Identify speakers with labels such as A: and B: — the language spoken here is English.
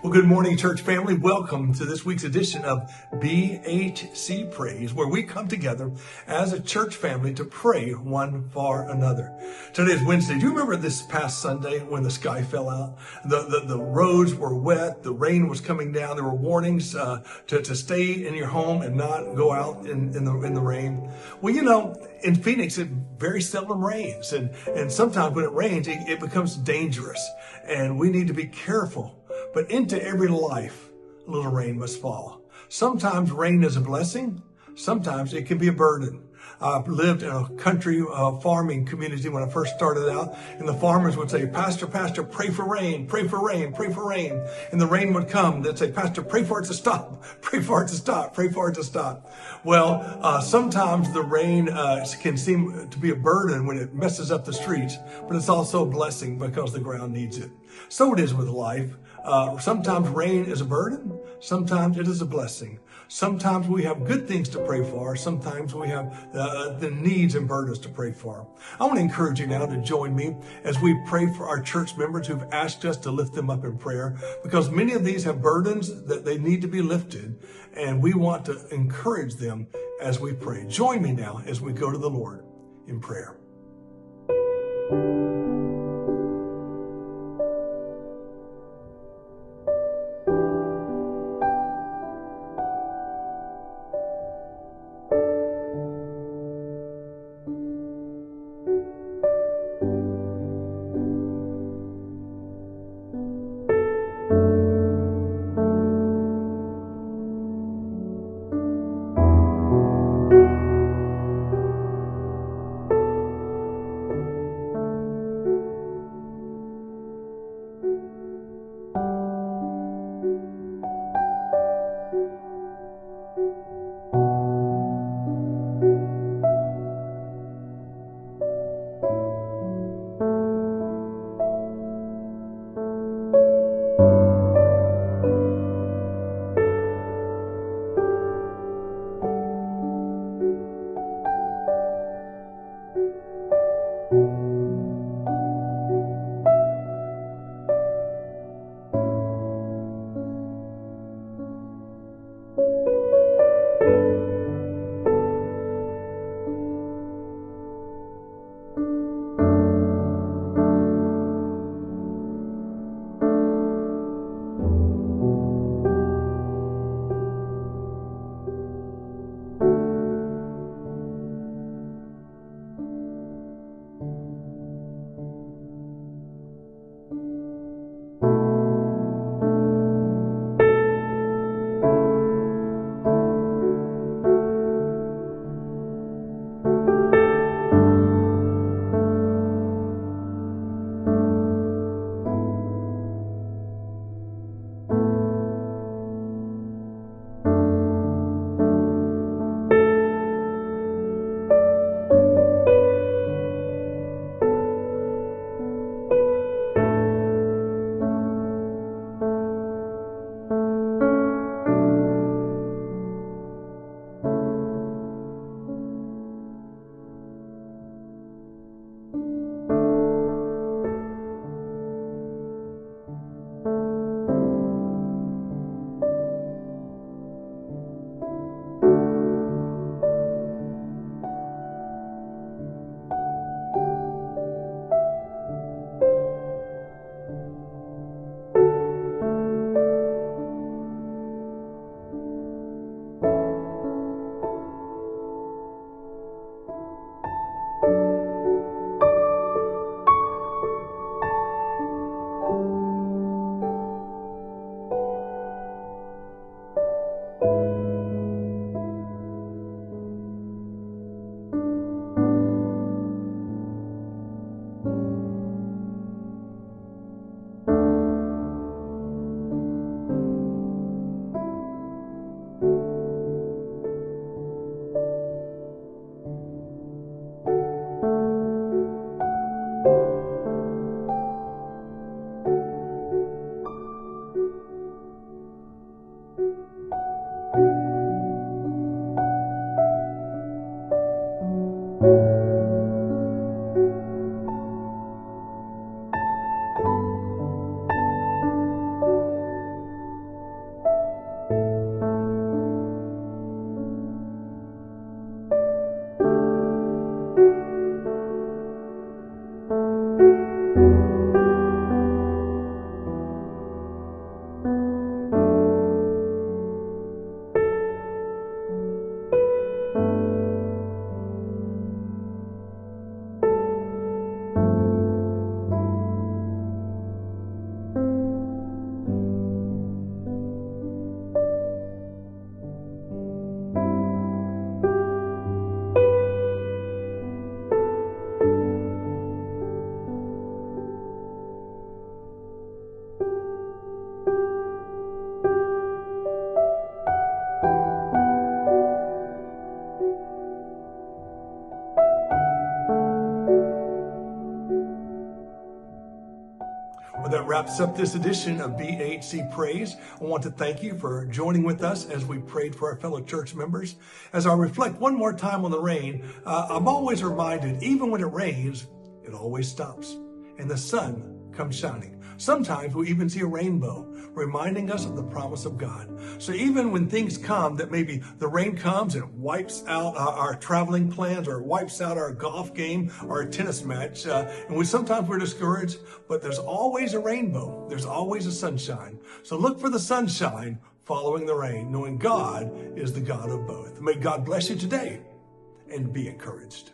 A: Well, good morning, church family. Welcome to this week's edition of BHC Prayse, where we come together as a church family to pray one for another. Today is Wednesday. Do you remember this past Sunday when the sky fell out? The roads were wet. The rain was coming down. There were warnings to stay in your home and not go out in the rain. Well, you know, in Phoenix, it very seldom rains. And sometimes when it rains, it becomes dangerous. And we need to be careful. But into every life, a little rain must fall. Sometimes rain is a blessing. Sometimes it can be a burden. I've lived in a country farming community when I first started out, and the farmers would say, Pastor, pray for rain, pray for rain, pray for rain. And the rain would come. They'd say, Pastor, pray for it to stop, pray for it to stop, pray for it to stop. Well, sometimes the rain can seem to be a burden when it messes up the streets, but it's also a blessing because the ground needs it. So it is with life. Sometimes rain is a burden. Sometimes it is a blessing. Sometimes we have good things to pray for. Sometimes we have the needs and burdens to pray for. I want to encourage you now to join me as we pray for our church members who've asked us to lift them up in prayer, because many of these have burdens that they need to be lifted, and we want to encourage them as we pray. Join me now as we go to the Lord in prayer. that wraps up this edition of BHC Prayse. I want to thank you for joining with us as we prayed for our fellow church members. As I reflect one more time on the rain, I'm always reminded, even when it rains, it always stops and the sun comes shining. Sometimes we even see a rainbow, reminding us of the promise of God. So even when things come that maybe the rain comes and wipes out our traveling plans, or wipes out our golf game or a tennis match, and sometimes we're discouraged, but there's always a rainbow. There's always a sunshine. So look for the sunshine following the rain, knowing God is the God of both. May God bless you today and be encouraged.